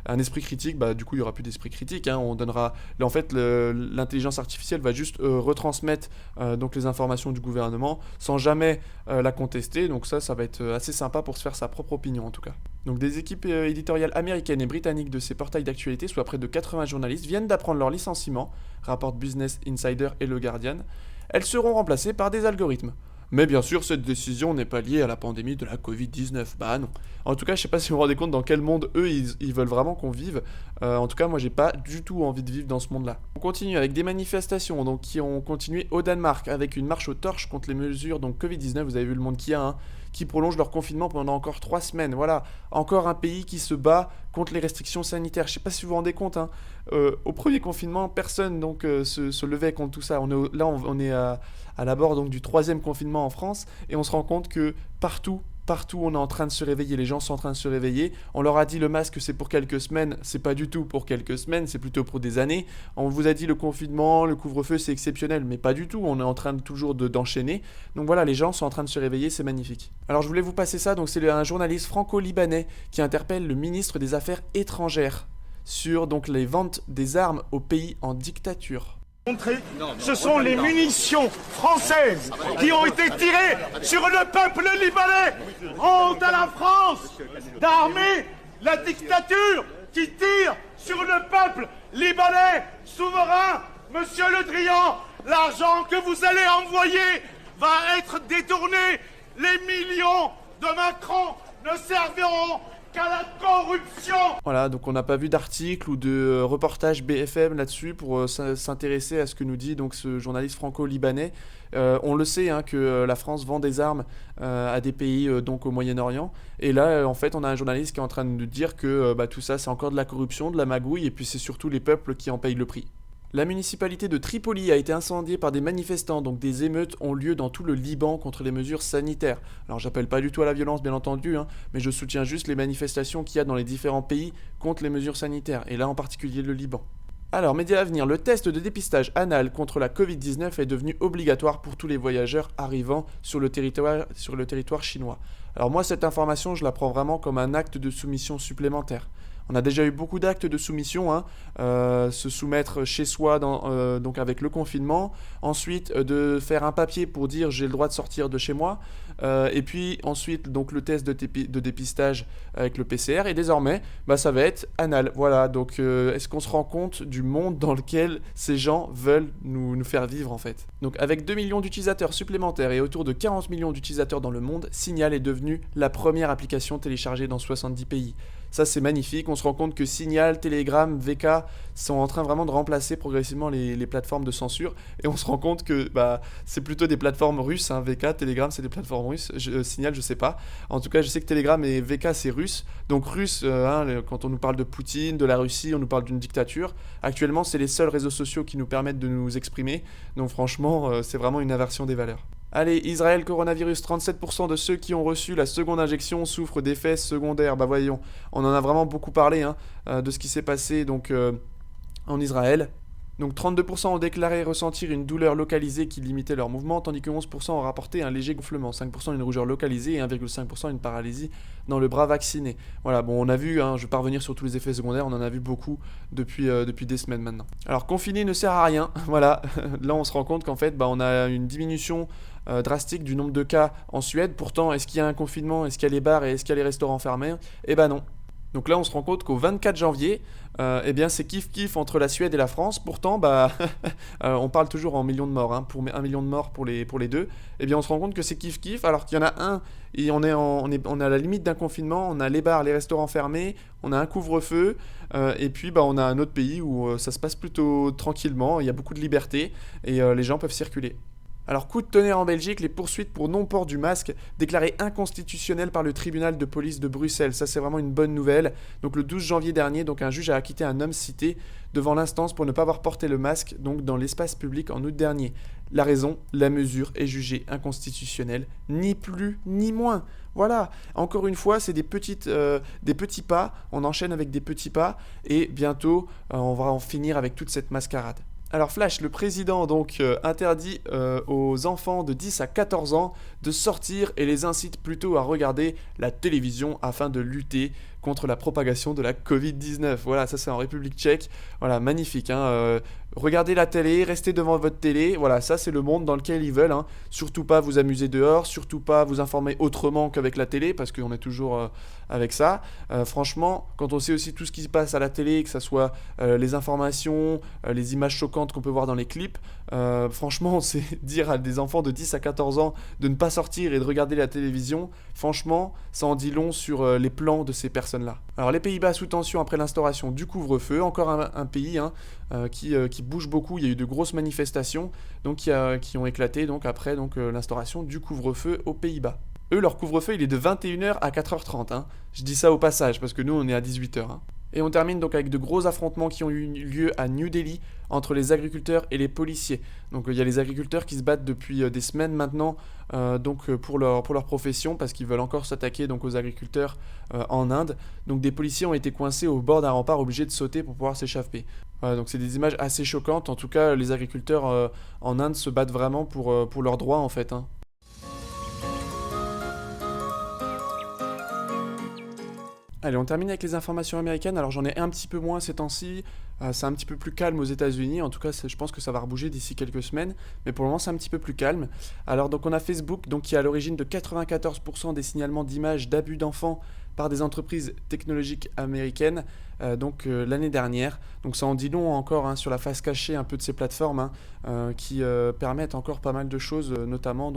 un esprit critique, bah du coup il y aura plus d'esprit critique. Hein, on donnera, là, en fait, l'intelligence artificielle va juste retransmettre donc les informations du gouvernement sans jamais la contester. Donc ça va être assez sympa pour se faire sa propre opinion en tout cas. Donc des équipes éditoriales américaines et britanniques de ces portails d'actualité, soit près de 80 journalistes, viennent d'apprendre leur licenciement, rapporte Business Insider et Le Guardian. Elles seront remplacées par des algorithmes. Mais bien sûr, cette décision n'est pas liée à la pandémie de la Covid-19. Bah non. En tout cas, je sais pas si vous vous rendez compte dans quel monde eux, ils veulent vraiment qu'on vive. En tout cas, moi, j'ai pas du tout envie de vivre dans ce monde-là. On continue avec des manifestations donc, qui ont continué au Danemark avec une marche aux torches contre les mesures donc Covid-19. Vous avez vu le monde qu'il y a, hein, qui prolonge leur confinement pendant encore 3 semaines. Voilà, encore un pays qui se bat contre les restrictions sanitaires. Je sais pas si vous vous rendez compte, hein, au premier confinement, personne donc se levait contre tout ça. On est à l'abord donc du 3e confinement en France et on se rend compte que partout on est en train de se réveiller, les gens sont en train de se réveiller. On leur a dit le masque c'est pour quelques semaines, c'est pas du tout pour quelques semaines, c'est plutôt pour des années. On vous a dit le confinement, le couvre-feu c'est exceptionnel, mais pas du tout, on est en train d'enchaîner. Donc voilà, les gens sont en train de se réveiller, c'est magnifique. Alors je voulais vous passer ça, donc c'est un journaliste franco-libanais qui interpelle le ministre des Affaires étrangères sur donc les ventes des armes aux pays en dictature. Ce sont les munitions françaises qui ont été tirées sur le peuple libanais. Honte à la France d'armer la dictature qui tire sur le peuple libanais souverain. Monsieur Le Drian, l'argent que vous allez envoyer va être détourné. Les millions de Macron ne serviront qu'à la corruption. Voilà, donc on n'a pas vu d'article ou de reportage BFM là-dessus pour s'intéresser à ce que nous dit donc ce journaliste franco-libanais. On le sait hein, que la France vend des armes à des pays donc au Moyen-Orient. Et là, en fait, on a un journaliste qui est en train de nous dire que tout ça, c'est encore de la corruption, de la magouille, et puis c'est surtout les peuples qui en payent le prix. La municipalité de Tripoli a été incendiée par des manifestants, donc des émeutes ont lieu dans tout le Liban contre les mesures sanitaires. Alors j'appelle pas du tout à la violence bien entendu, hein, mais je soutiens juste les manifestations qu'il y a dans les différents pays contre les mesures sanitaires, et là en particulier le Liban. Alors, média à venir, le test de dépistage anal contre la Covid-19 est devenu obligatoire pour tous les voyageurs arrivant sur le territoire chinois. Alors moi, cette information, je la prends vraiment comme un acte de soumission supplémentaire. On a déjà eu beaucoup d'actes de soumission, hein, se soumettre chez soi donc avec le confinement, ensuite de faire un papier pour dire j'ai le droit de sortir de chez moi, et puis ensuite donc le test de dépistage avec le PCR, et désormais ça va être anal. Voilà, donc est-ce qu'on se rend compte du monde dans lequel ces gens veulent nous faire vivre en fait? Donc avec 2 millions d'utilisateurs supplémentaires et autour de 40 millions d'utilisateurs dans le monde, Signal est devenu la première application téléchargée dans 70 pays. Ça c'est magnifique, on se rend compte que Signal, Telegram, VK sont en train vraiment de remplacer progressivement les plateformes de censure, et on se rend compte que c'est plutôt des plateformes russes, hein. VK, Telegram c'est des plateformes russes, Signal je sais pas, en tout cas je sais que Telegram et VK c'est russe, donc russe, quand on nous parle de Poutine, de la Russie, on nous parle d'une dictature, actuellement c'est les seuls réseaux sociaux qui nous permettent de nous exprimer, donc franchement c'est vraiment une inversion des valeurs. Allez, Israël, coronavirus, 37% de ceux qui ont reçu la seconde injection souffrent d'effets secondaires. Bah voyons, on en a vraiment beaucoup parlé de ce qui s'est passé donc, en Israël. Donc 32% ont déclaré ressentir une douleur localisée qui limitait leur mouvement, tandis que 11% ont rapporté un léger gonflement, 5% une rougeur localisée et 1,5% une paralysie dans le bras vacciné. Voilà, bon on a vu, je vais pas revenir sur tous les effets secondaires, on en a vu beaucoup depuis des semaines maintenant. Alors confiner ne sert à rien, voilà, là on se rend compte qu'en fait on a une diminution drastique du nombre de cas en Suède. Pourtant, est-ce qu'il y a un confinement? Est-ce qu'il y a les bars et est-ce qu'il y a les restaurants fermés? Eh ben non. Donc là, on se rend compte qu'au 24 janvier, c'est kiff-kiff entre la Suède et la France. Pourtant, on parle toujours en millions de morts, hein, pour 1 million de morts pour les deux. Eh bien, on se rend compte que c'est kiff-kiff, alors qu'il y en a un, et on est à la limite d'un confinement, on a les bars, les restaurants fermés, on a un couvre-feu, et puis on a un autre pays où ça se passe plutôt tranquillement, il y a beaucoup de liberté, et les gens peuvent circuler. Alors, coup de tonnerre en Belgique, les poursuites pour non-port du masque déclarées inconstitutionnelles par le tribunal de police de Bruxelles. Ça, c'est vraiment une bonne nouvelle. Donc, le 12 janvier dernier, donc, un juge a acquitté un homme cité devant l'instance pour ne pas avoir porté le masque donc, dans l'espace public en août dernier. La raison, la mesure est jugée inconstitutionnelle, ni plus ni moins. Voilà, encore une fois, c'est des petits pas, on enchaîne avec des petits pas, et bientôt, on va en finir avec toute cette mascarade. Alors Flash, le président donc interdit aux enfants de 10 à 14 ans de sortir et les incite plutôt à regarder la télévision afin de lutter contre la propagation de la Covid-19. Voilà, ça c'est en République tchèque. Voilà, magnifique. Regardez la télé, restez devant votre télé. Voilà, ça c'est le monde dans lequel ils veulent. Surtout pas vous amuser dehors, surtout pas vous informer autrement qu'avec la télé, parce qu'on est toujours avec ça. Franchement, quand on sait aussi tout ce qui se passe à la télé, que ce soit les informations, les images choquantes qu'on peut voir dans les clips, franchement, c'est dire à des enfants de 10 à 14 ans de ne pas sortir et de regarder la télévision, franchement, ça en dit long sur les plans de ces personnes-là. Alors les Pays-Bas sous tension après l'instauration du couvre-feu, encore un pays qui bouge beaucoup. Il y a eu de grosses manifestations donc, qui ont éclaté donc, après l'instauration du couvre-feu aux Pays-Bas. Eux, leur couvre-feu, il est de 21h à 4h30. Je dis ça au passage, parce que nous, on est à 18h. Et on termine donc avec de gros affrontements qui ont eu lieu à New Delhi entre les agriculteurs et les policiers. Donc il y a les agriculteurs qui se battent depuis des semaines maintenant pour leur profession parce qu'ils veulent encore s'attaquer donc aux agriculteurs en Inde. Donc des policiers ont été coincés au bord d'un rempart obligés de sauter pour pouvoir s'échapper. Voilà, donc c'est des images assez choquantes. En tout cas, les agriculteurs en Inde se battent vraiment pour leurs droits en fait. Allez, on termine avec les informations américaines. Alors j'en ai un petit peu moins ces temps-ci, c'est un petit peu plus calme aux États-Unis. En tout cas, je pense que ça va rebouger d'ici quelques semaines, mais pour le moment c'est un petit peu plus calme. Alors donc on a Facebook donc, qui est à l'origine de 94% des signalements d'images d'abus d'enfants par des entreprises technologiques américaines l'année dernière. Donc ça en dit long encore sur la face cachée un peu de ces plateformes qui permettent encore pas mal de choses, notamment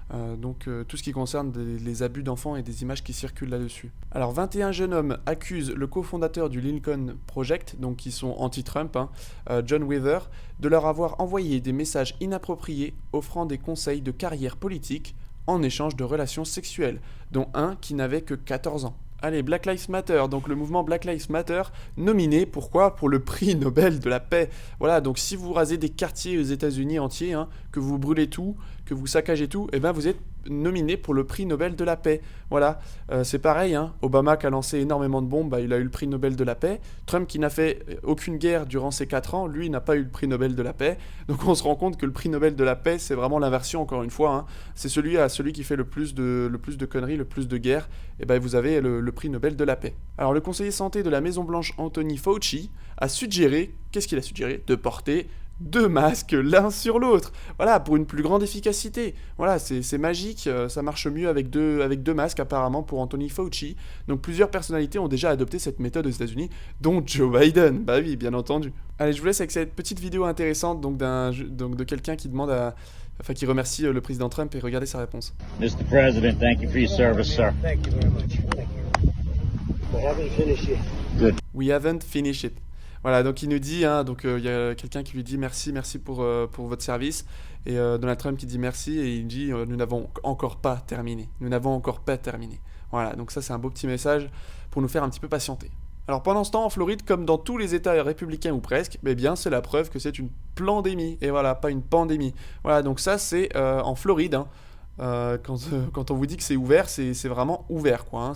tout ce qui concerne les abus d'enfants et des images qui circulent là-dessus. Alors 21 jeunes hommes accusent le cofondateur du Lincoln Project, donc qui sont anti-Trump, John Weaver, de leur avoir envoyé des messages inappropriés offrant des conseils de carrière politique en échange de relations sexuelles, dont un qui n'avait que 14 ans. Allez, Black Lives Matter, donc le mouvement Black Lives Matter, nominé, pourquoi ? Pour le prix Nobel de la paix. Voilà, donc si vous rasez des quartiers aux États-Unis entiers, que vous brûlez tout, que vous saccagez tout, et vous êtes nominé pour le prix Nobel de la paix. Voilà, c'est pareil, Obama qui a lancé énormément de bombes, il a eu le prix Nobel de la paix. Trump qui n'a fait aucune guerre durant ses 4 ans, lui n'a pas eu le prix Nobel de la paix. Donc on se rend compte que le prix Nobel de la paix, c'est vraiment l'inversion encore une fois. C'est celui qui fait le plus de conneries, le plus de guerres, et vous avez le prix Nobel de la paix. Alors le conseiller santé de la Maison Blanche, Anthony Fauci, a suggéré, qu'est-ce qu'il a suggéré ? De porter 2 masques l'un sur l'autre, voilà, pour une plus grande efficacité. Voilà, c'est magique, ça marche mieux avec deux masques apparemment pour Anthony Fauci. Donc plusieurs personnalités ont déjà adopté cette méthode aux États-Unis, dont Joe Biden. Bah oui, bien entendu. Allez, je vous laisse avec cette petite vidéo intéressante de quelqu'un qui demande qui remercie le président Trump, et regardez sa réponse. Mr. President, thank you for your service, sir. Thank you very much. Thank you. We haven't finished yet. Good. We haven't finished it. Voilà, donc il nous dit, il y a quelqu'un qui lui dit merci pour votre service, et Donald Trump qui dit merci, et il dit nous n'avons encore pas terminé. Voilà, donc ça c'est un beau petit message pour nous faire un petit peu patienter. Alors pendant ce temps, en Floride, comme dans tous les États républicains ou presque, c'est la preuve que c'est une plandémie, et voilà, pas une pandémie. Voilà, donc ça c'est en Floride, quand on vous dit que c'est ouvert, c'est vraiment ouvert, quoi.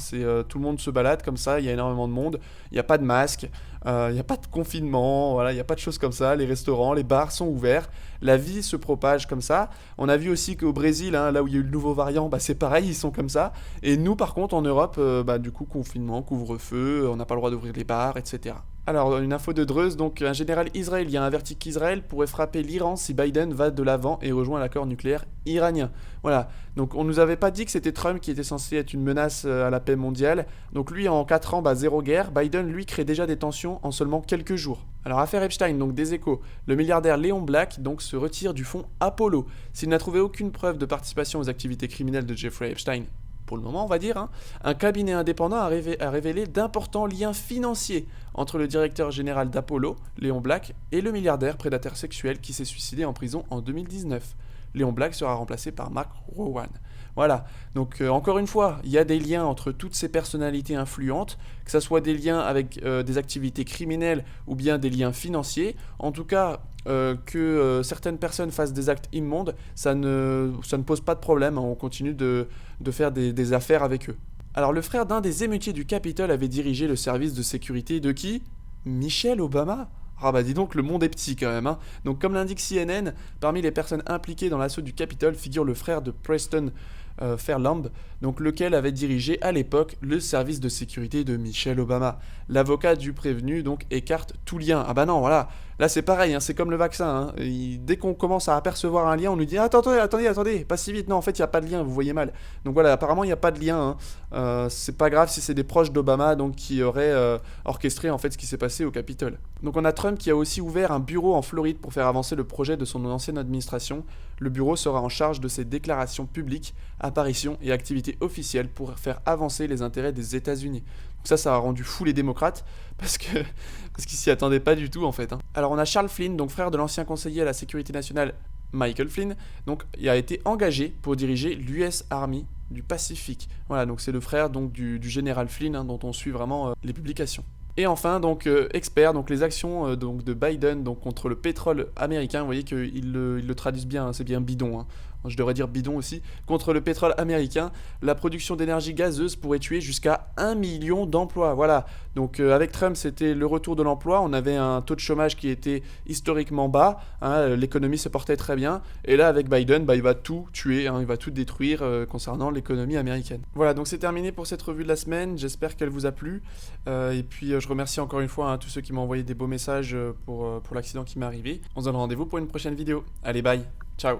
Tout le monde se balade comme ça, il y a énormément de monde, il n'y a pas de masque, il n'y a pas de confinement, voilà, il n'y a pas de choses comme ça, les restaurants, les bars sont ouverts, la vie se propage comme ça. On a vu aussi qu'au Brésil, là où il y a eu le nouveau variant, c'est pareil, ils sont comme ça. Et nous par contre en Europe, du coup confinement, couvre-feu, on n'a pas le droit d'ouvrir les bars, etc. Alors, une info de Dreuze, donc un général israélien avertit qu'Israël pourrait frapper l'Iran si Biden va de l'avant et rejoint l'accord nucléaire iranien. Voilà, donc on nous avait pas dit que c'était Trump qui était censé être une menace à la paix mondiale. Donc lui, en 4 ans, zéro guerre. Biden, lui, crée déjà des tensions en seulement quelques jours. Alors, affaire Epstein, donc des Échos. Le milliardaire Léon Black, donc, se retire du fonds Apollo. S'il n'a trouvé aucune preuve de participation aux activités criminelles de Jeffrey Epstein, pour le moment on va dire, un cabinet indépendant a révélé d'importants liens financiers entre le directeur général d'Apollo, Léon Black, et le milliardaire prédateur sexuel qui s'est suicidé en prison en 2019. Léon Blake sera remplacé par Mark Rowan. Voilà, donc encore une fois, il y a des liens entre toutes ces personnalités influentes, que ce soit des liens avec des activités criminelles ou bien des liens financiers. En tout cas, que certaines personnes fassent des actes immondes, ça ne pose pas de problème, hein, on continue de faire des affaires avec eux. Alors le frère d'un des émeutiers du Capitole avait dirigé le service de sécurité de qui ? Michelle Obama ? Ah bah dis donc, le monde est petit quand même, hein. Donc comme l'indique CNN, parmi les personnes impliquées dans l'assaut du Capitole figure le frère de Preston Fairlamb, donc lequel avait dirigé à l'époque le service de sécurité de Michelle Obama. L'avocat du prévenu donc écarte tout lien. Ah bah non, voilà, là c'est pareil, hein, c'est comme le vaccin, hein. Dès qu'on commence à apercevoir un lien, on nous dit attendez, pas si vite, non en fait il n'y a pas de lien, vous voyez mal. Donc voilà, apparemment il n'y a pas de lien, hein. C'est pas grave si c'est des proches d'Obama donc qui auraient orchestré en fait ce qui s'est passé au Capitole. Donc on a Trump qui a aussi ouvert un bureau en Floride pour faire avancer le projet de son ancienne administration. Le bureau sera en charge de ses déclarations publiques, apparitions et activités officielles pour faire avancer les intérêts des États-Unis. Donc ça a rendu fou les démocrates parce qu'ils s'y attendaient pas du tout en fait, hein. Alors on a Charles Flynn, donc frère de l'ancien conseiller à la sécurité nationale Michael Flynn, donc il a été engagé pour diriger l'US Army du Pacifique. Voilà, donc c'est le frère donc du général Flynn, hein, dont on suit vraiment les publications. Et enfin, donc expert, donc les actions donc de Biden donc contre le pétrole américain, vous voyez qu'ils le traduisent bien, hein, c'est bien bidon, hein. Je devrais dire bidon aussi, contre le pétrole américain, la production d'énergie gazeuse pourrait tuer jusqu'à 1 million d'emplois. Voilà, donc avec Trump c'était le retour de l'emploi, on avait un taux de chômage qui était historiquement bas, hein, l'économie se portait très bien, et là avec Biden, il va tout tuer, hein, il va tout détruire concernant l'économie américaine. Voilà, donc c'est terminé pour cette revue de la semaine, j'espère qu'elle vous a plu, et puis je remercie encore une fois, hein, tous ceux qui m'ont envoyé des beaux messages pour l'accident qui m'est arrivé. On se donne rendez-vous pour une prochaine vidéo. Allez, bye, ciao.